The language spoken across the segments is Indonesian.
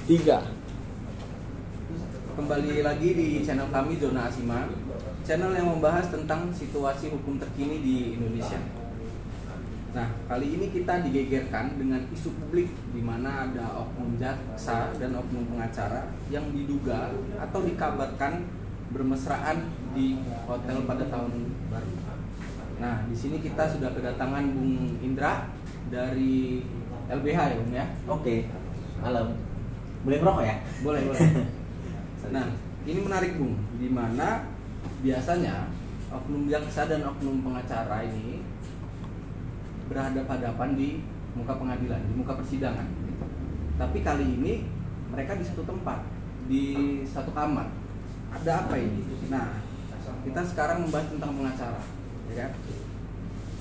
Tiga. Kembali lagi di channel kami Zona Asima, channel yang membahas tentang situasi hukum terkini di Indonesia. Nah, kali ini kita digegerkan dengan isu publik di mana ada oknum jaksa dan oknum pengacara yang diduga atau dikabarkan bermesraan di hotel pada tahun baru. Nah, di sini kita sudah kedatangan Bung Indra dari LBH ya, Bung ya. Oke, malam. Boleh merokok ya? Boleh. Nah, ini menarik Bung, di mana biasanya oknum jaksa dan oknum pengacara ini berhadapan-hadapan di muka pengadilan, di muka persidangan. Tapi kali ini mereka di satu tempat, di satu kamar. Ada apa ini? Nah, kita sekarang membahas tentang pengacara, ya kan?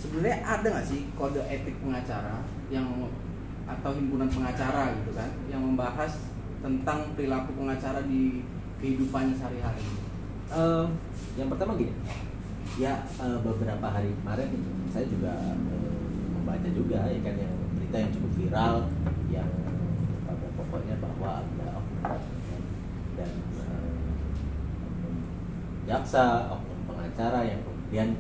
Sebenarnya ada nggak sih kode etik pengacara yang atau himpunan pengacara gitu kan, yang membahas tentang perilaku pengacara di kehidupannya sehari-hari? Yang pertama gini, ya beberapa hari kemarin saya juga membaca juga ya kan yang berita yang cukup viral yang pada pokoknya bahwa ada oknum dan jaksa, oknum pengacara yang kemudian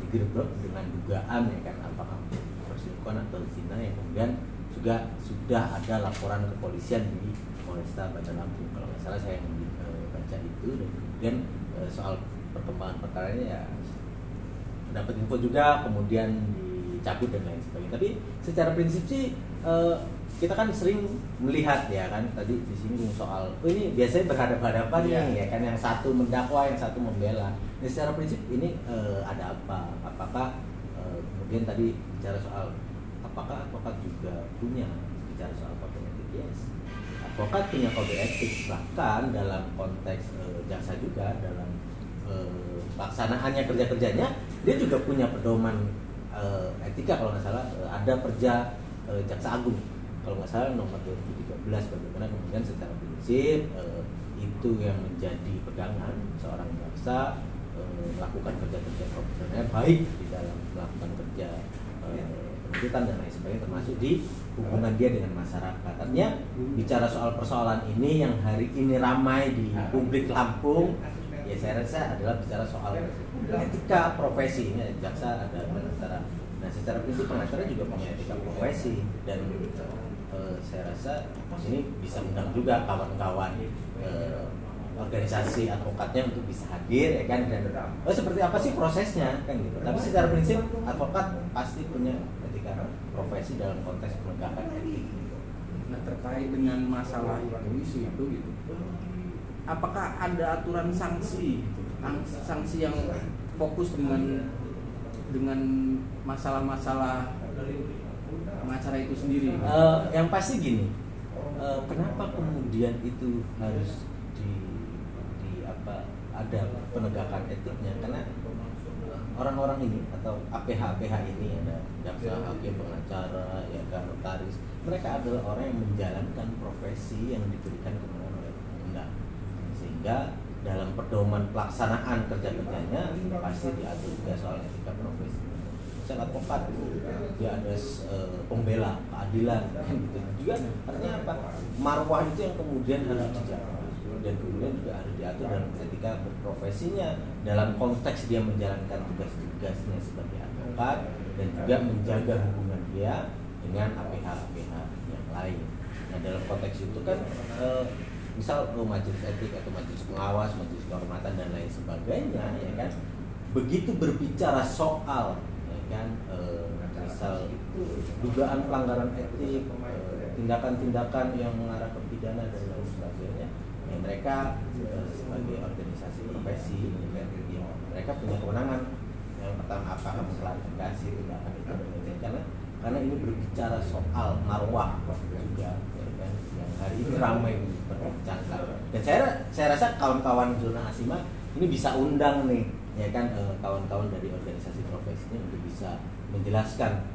digerebek dengan dugaan ya kan apakah perselingkuhan atau zina yang kemudian juga sudah ada laporan kepolisian di Polresta Bandar Lampung kalau nggak salah saya baca itu dan kemudian soal perkembangan perkaranya ya dapat info juga kemudian dicabut dan lain sebagainya. Tapi secara prinsip sih kita kan sering melihat ya kan tadi disinggung soal ini biasanya berhadapan-hadapan ya kan yang satu mendakwa yang satu membela. Nah, secara prinsip ini ada apa? Apakah kemudian tadi bicara soal apakah advokat juga punya bicara soal kode etik? Yes. Advokat punya kode etik, bahkan dalam konteks jaksa juga dalam pelaksanaannya kerja-kerjanya dia juga punya pedoman etika kalau nggak salah ada perja jaksa agung kalau nggak salah nomor 2013 bagaimana kemudian secara prinsip itu yang menjadi pegangan seorang jaksa melakukan kerja-kerja profesionalnya baik di dalam melakukan kerja penuntutan dan lain sebagainya termasuk di hubungan dia dengan masyarakat. Artinya bicara soal persoalan ini yang hari ini ramai di publik Lampung ya saya rasa adalah bicara soal etika profesi ini jaksa ada pengacara. Nah secara prinsip pengacara juga punya etika profesi dan saya rasa ini bisa undang juga kawan-kawan organisasi advokatnya untuk bisa hadir ya kan dan seperti apa sih prosesnya kan gitu. Tapi secara prinsip advokat pasti punya etika profesi dalam konteks penegakan etik. Nah, terkait dengan masalah isu itu gitu. Apakah ada aturan sanksi gitu? Sanksi yang fokus dengan masalah-masalah pengacara itu sendiri? Yang pasti gini, kenapa kemudian itu harus ada penegakan etiknya? Karena orang-orang ini atau APH ini ada jaksa, hakim, pengacara, ya kan notaris, mereka adalah orang yang menjalankan profesi yang diberikan kemenangan oleh undang, sehingga dalam pedoman pelaksanaan kerja-kerjanya pasti diatur juga soal etika profesi. Misalnya advokat dia ada pembela keadilan kan gitu juga artinya apa marwah itu yang kemudian harus dijaga dan kemudian juga harus diatur dalam etika berprofesinya dalam konteks dia menjalankan tugas-tugasnya sebagai advokat dan juga menjaga hubungan dia dengan APH yang lain. Nah dalam konteks itu kan misal majelis etik atau majelis pengawas, majelis kehormatan dan lain sebagainya ya kan begitu berbicara soal ya kan misal dugaan pelanggaran etik, tindakan-tindakan yang mengarah ke pidana dan lain sebagainya ya, mereka sebagai organisasi profesi ya, mereka punya kewenangan yang pertama apakah mengklarifikasi tindakan itu karena ini berbicara soal marwah juga ya kan yang hari ini ramai berbincangkan dan saya rasa kawan-kawan Zona Asima ini bisa undang nih ya kan kawan-kawan dari organisasi profesinya untuk bisa menjelaskan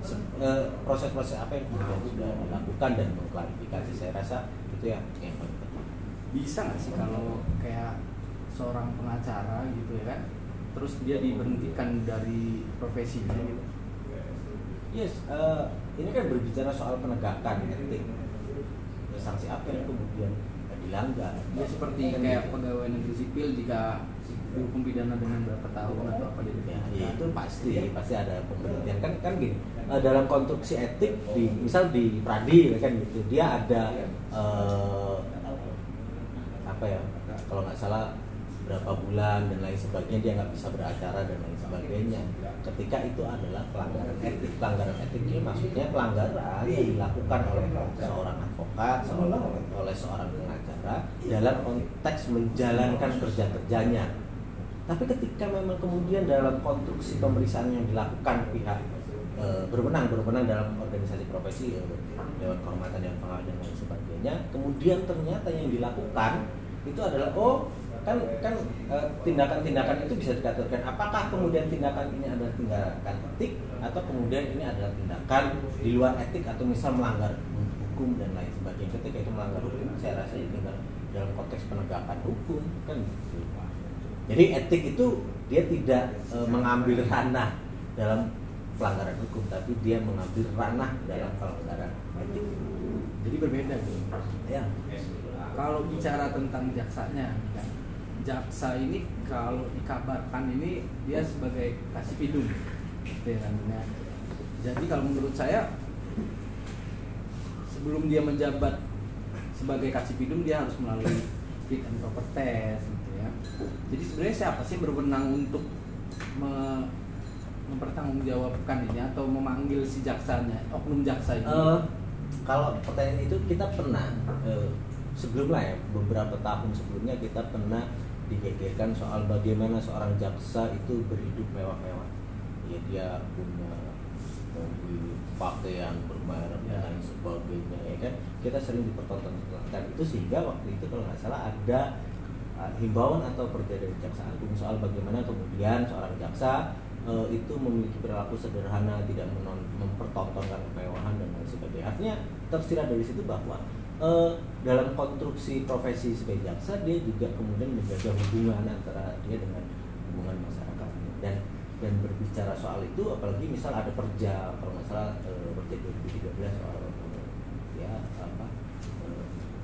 proses-proses apa yang kemudian sudah dilakukan dan mengklarifikasi. Saya rasa itu yang paling penting. Bisa nggak sih kalau kayak seorang pengacara gitu ya kan, terus dia diberhentikan dari profesinya gitu? Yes, ini kan berbicara soal penegakan etik. sanksi apa yang kemudian dilanggar. Ya seperti kayak pegawai negeri sipil jika dihukum pidana dengan berapa tahun atau apa gitu. Ya itu pasti ada pemberhentian kan gini. Dalam konstruksi etik misal di Pradi kan gitu, dia ada apa ya, kalau nggak salah berapa bulan dan lain sebagainya dia nggak bisa beracara dan lain sebagainya. Ketika itu adalah pelanggaran etik ini maksudnya pelanggaran yang dilakukan oleh seorang advokat, oleh seorang pengacara dalam konteks menjalankan kerjanya. Tapi ketika memang kemudian dalam konstruksi pemeriksaan yang dilakukan pihak berwenang dalam organisasi profesi, Dewan Kehormatan Dewan Pengawas dan lain sebagainya, kemudian ternyata yang dilakukan itu adalah tindakan-tindakan itu bisa dikategorikan apakah kemudian tindakan ini adalah tindakan etik atau kemudian ini adalah tindakan di luar etik atau misal melanggar hukum dan lain sebagainya. Ketika itu melanggar hukum, saya rasa itu dalam konteks penegakan hukum kan gitu. Jadi etik itu dia tidak mengambil ranah dalam pelanggaran hukum, tapi dia mengambil ranah dalam pelanggaran etik. Jadi berbeda tuh. Ya. Kalau bicara tentang jaksanya, kan? Jaksa ini kalau dikabarkan ini dia sebagai kasipidum, gitu ya. Jadi kalau menurut saya sebelum dia menjabat sebagai kasipidum dia harus melalui fit and proper test, gitu ya. Jadi sebenarnya siapa sih berwenang untuk mempertanggungjawabkan ini atau memanggil si jaksanya, oknum jaksa ini? Kalau pertanyaan itu kita pernah sebelumnya ya, beberapa tahun sebelumnya kita pernah digegerkan soal bagaimana seorang jaksa itu berhidup mewah-mewah. Ya dia punya mobil, pakaian bermerek dan lain sebagainya, ya kan. Kita sering dipertontonkan itu sehingga waktu itu kalau nggak salah ada himbauan atau perda dari Jaksa Agung soal bagaimana kemudian seorang jaksa itu memiliki perilaku sederhana, tidak mempertontonkan kemewahan dan lain sebagainya. Artinya tersirat dari situ bahwa dalam konstruksi profesi sebagai jaksa dia juga kemudian menjaga hubungan antara dia dengan hubungan masyarakat dan berbicara soal itu, apalagi misal ada perja kalau nggak salah perja 2013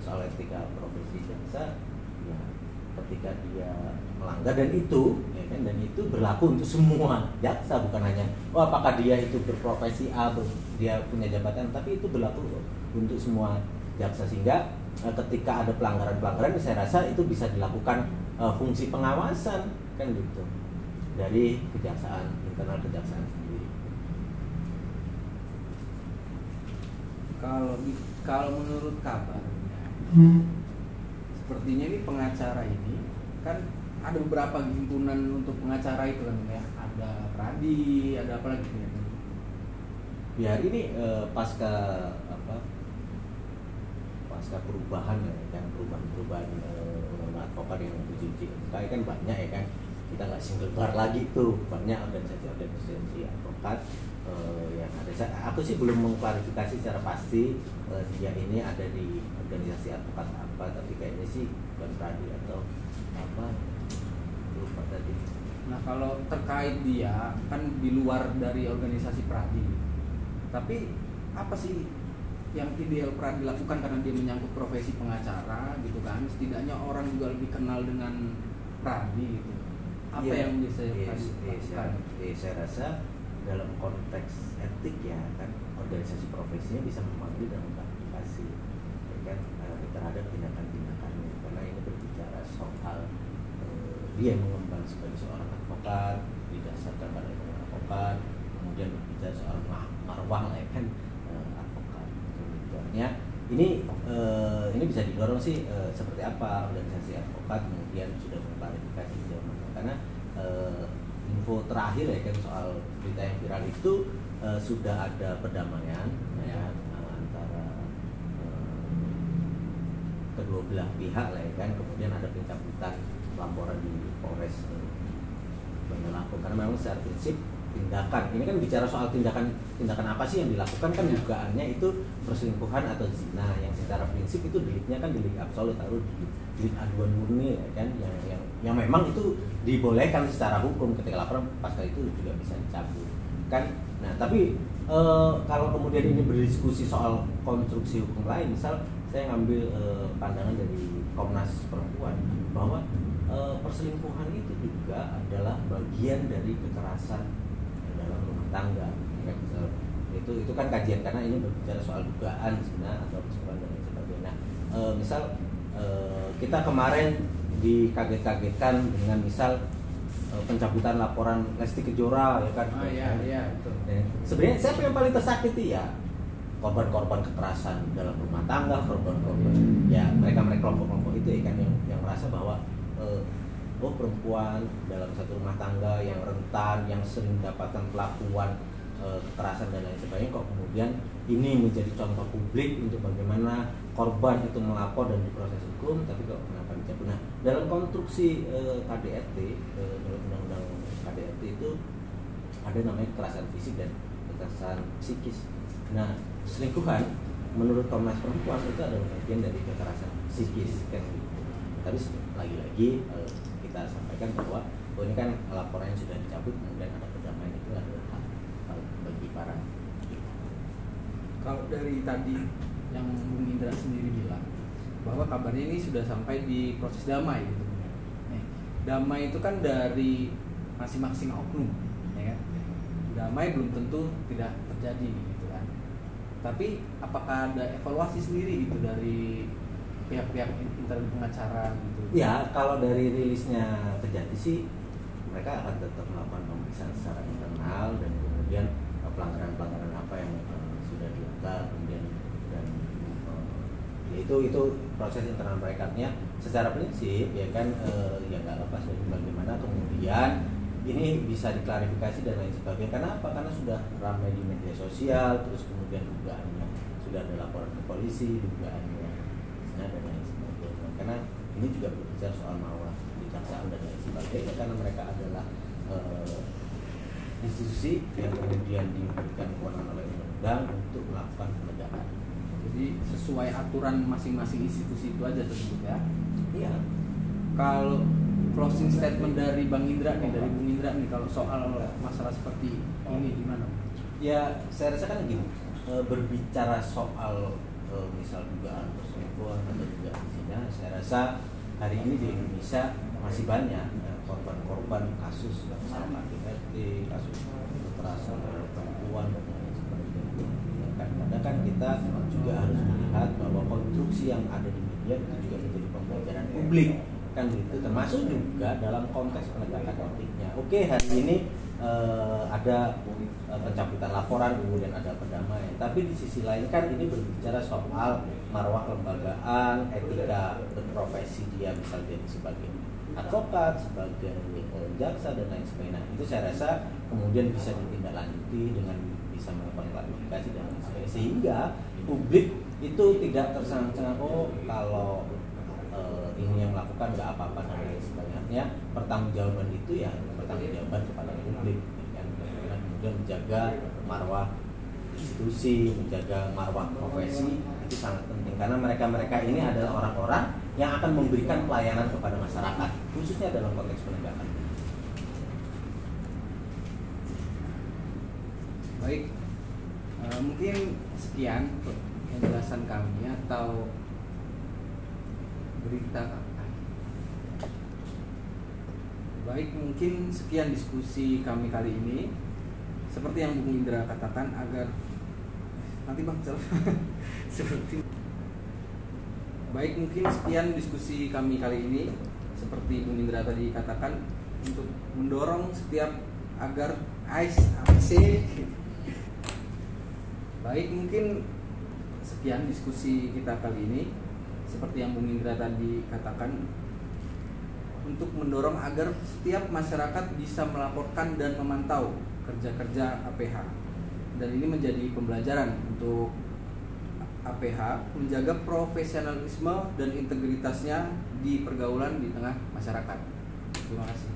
soal etika profesi jaksa ya, ketika dia melanggar dan itu berlaku untuk semua jaksa, bukan hanya apakah dia itu berprofesi A, dia punya jabatan, tapi itu berlaku untuk semua jaksa, sehingga ketika ada pelanggaran saya rasa itu bisa dilakukan fungsi pengawasan kan gitu dari internal kejaksaan sendiri. Kalau menurut kabar sepertinya ini pengacara ini kan ada beberapa himpunan untuk pengacara itu kan ya, ada Pradi, ada apa lagi ya? Ya ini pasca perubahan ya kan, perubahan undang-undang advokat yang tujuh kan banyak ya kan, kita nggak single bar lagi tuh, banyak organisasi advokat yang ada. Aku sih belum mengklarifikasi secara pasti dia ini ada di organisasi advokat apa, tapi kayaknya sih bukan Pradi atau apa, lupa tadi. Nah kalau terkait dia kan di luar dari organisasi Pradi, tapi apa sih yang ideal Pradi lakukan karena dia menyangkut profesi pengacara gitu kan, setidaknya orang juga lebih kenal dengan Pradi gitu. Apa yang bisa Pradi lakukan? Saya rasa dalam konteks etik ya kan, organisasi profesinya bisa memanggil dan mengklarifikasi ya kan, terhadap tindakan-tindakannya, karena ini berbicara soal dia mengembang sebagai seorang advokat, didasarkan pada advokat, kemudian berbicara soal marwah ya kan, ini bisa didorong sih seperti apa organisasi advokat kemudian sudah mengklarifikasi sejauh mana, karena info terakhir ya kan soal berita yang viral itu sudah ada perdamaian ya, antara kedua belah pihak lah ya kan, kemudian ada pencabutan laporan di Polres Bandar Lampung, karena memang secara prinsip tindakan ini kan bicara soal tindakan apa sih yang dilakukan, kan dugaannya itu perselingkuhan atau zina yang secara prinsip itu deliknya kan delik absolut atau delik aduan murni ya kan, yang memang itu dibolehkan secara hukum, ketika laporan pasca itu juga bisa dicabut kan. Nah tapi kalau kemudian ini berdiskusi soal konstruksi hukum lain, misal saya ngambil pandangan dari Komnas Perempuan bahwa perselingkuhan itu juga adalah bagian dari kekerasan dalam rumah tangga. Itu kan kajian, karena ini berbicara soal dugaan zina atau perselingkuhan dan lain sebagainya. Misal kita kemarin dikaget-kagetkan dengan misal pencabutan laporan Lesti Kejora, ya kan? Iya, betul. Sebenarnya siapa yang paling tersakiti ya? Korban-korban kekerasan dalam rumah tangga, korban-korban ya mereka kelompok-kelompok itu ya kan yang merasa bahwa perempuan dalam satu rumah tangga yang rentan, yang sering mendapatkan pelakuan kekerasan dan lain sebagainya, kok kemudian ini menjadi contoh publik untuk bagaimana korban itu melapor dan diproses hukum, tapi kok kenapa dicabut? Nah, dalam konstruksi KDRT, dalam undang-undang KDRT itu ada namanya kekerasan fisik dan kekerasan psikis. Nah, selingkuhan menurut Komnas Perempuan itu adalah bagian dari kekerasan psikis kan. Tapi lagi-lagi kita sampaikan bahwa ini kan laporannya sudah dicabut, kemudian ada perdamaian, itu adalah hak bagi para. Kalau dari tadi yang Bung Indra sendiri bilang bahwa kabarnya ini sudah sampai di proses damai gitu. Damai itu kan dari masing-masing oknum, ya kan? Damai belum tentu tidak terjadi gitu kan. Tapi apakah ada evaluasi sendiri gitu dari pihak-pihak intern pengacara gitu? Ya, kalau dari rilisnya Kejati sih mereka akan tetap melakukan pemeriksaan secara internal dan kemudian pelanggaran-pelanggaran apa yang sudah dilanggar, kemudian dan itu proses internal mereka. Secara prinsip ya kan ya nggak lepas dari bagaimana kemudian ini bisa diklarifikasi dan lain sebagainya. Karena apa? Karena sudah ramai di media sosial, terus kemudian dugaannya sudah ada laporan ke polisi, dugaannya dan lain sebagainya. Karena ini juga berbicara soal marwah kejaksaan dan lain sebagainya, karena mereka adalah institusi yang kemudian diberikan kewenangan oleh undang-undang untuk melakukan penegakan. Jadi sesuai aturan masing-masing institusi itu aja tersebut ya. Iya. Kalau closing statement dari Bang Indra nih, dari Bung Indra nih, kalau soal masalah seperti ini gimana? Ya, saya rasa kan gini, berbicara soal misal dugaan perselingkuhan atau dugaan zina, saya rasa hari ini di Indonesia masih banyak korban-korban kasus misalnya KDRT, kasus kekerasan terhadap perempuan dan lain sebagainya. Kadang-kadang kan kita juga harus melihat bahwa konstruksi yang ada di media itu juga menjadi pembelajaran publik kan gitu, termasuk juga dalam konteks penegakan etiknya. Oke, hari ini ada pencabutan laporan, kemudian ada perdamaian, tapi di sisi lain kan ini berbicara soal marwah kelembagaan, etika berprofesi dia, misalnya sebagai advokat, sebagai jaksa dan lain sebagainya. Itu saya rasa kemudian bisa ditindaklanjuti dengan bisa melakukan klarifikasi dan lain sebagainya, sehingga publik itu tidak tersangka kalau ini yang melakukan nggak apa-apa dan lain sebagainya. Pertanggungjawaban itu ya pertanggungjawaban kepada publik, kan? Kemudian menjaga marwah institusi, menjaga marwah profesi itu sangat penting, karena mereka ini adalah orang-orang yang akan memberikan pelayanan kepada masyarakat, khususnya dalam konteks penegakan. Baik, mungkin sekian penjelasan kami atau berita kami. Baik, mungkin sekian diskusi kami kali ini. Seperti yang Bung Indra katakan, agar nanti Bang seperti baik, mungkin sekian diskusi kami kali ini. Seperti Bung Indra tadi katakan, untuk mendorong setiap agar AIC. Baik, mungkin sekian diskusi kita kali ini. Seperti yang Bung Indra tadi katakan, untuk mendorong agar setiap masyarakat bisa melaporkan dan memantau kerja-kerja APH, dan ini menjadi pembelajaran untuk APH menjaga profesionalisme dan integritasnya di pergaulan di tengah masyarakat. Terima kasih.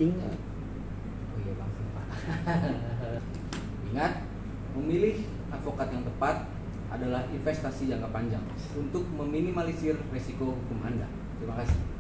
Ingat, oh iya Bang, lupa. Ingat, memilih advokat yang tepat adalah investasi jangka panjang untuk meminimalisir resiko hukum Anda. Terima kasih.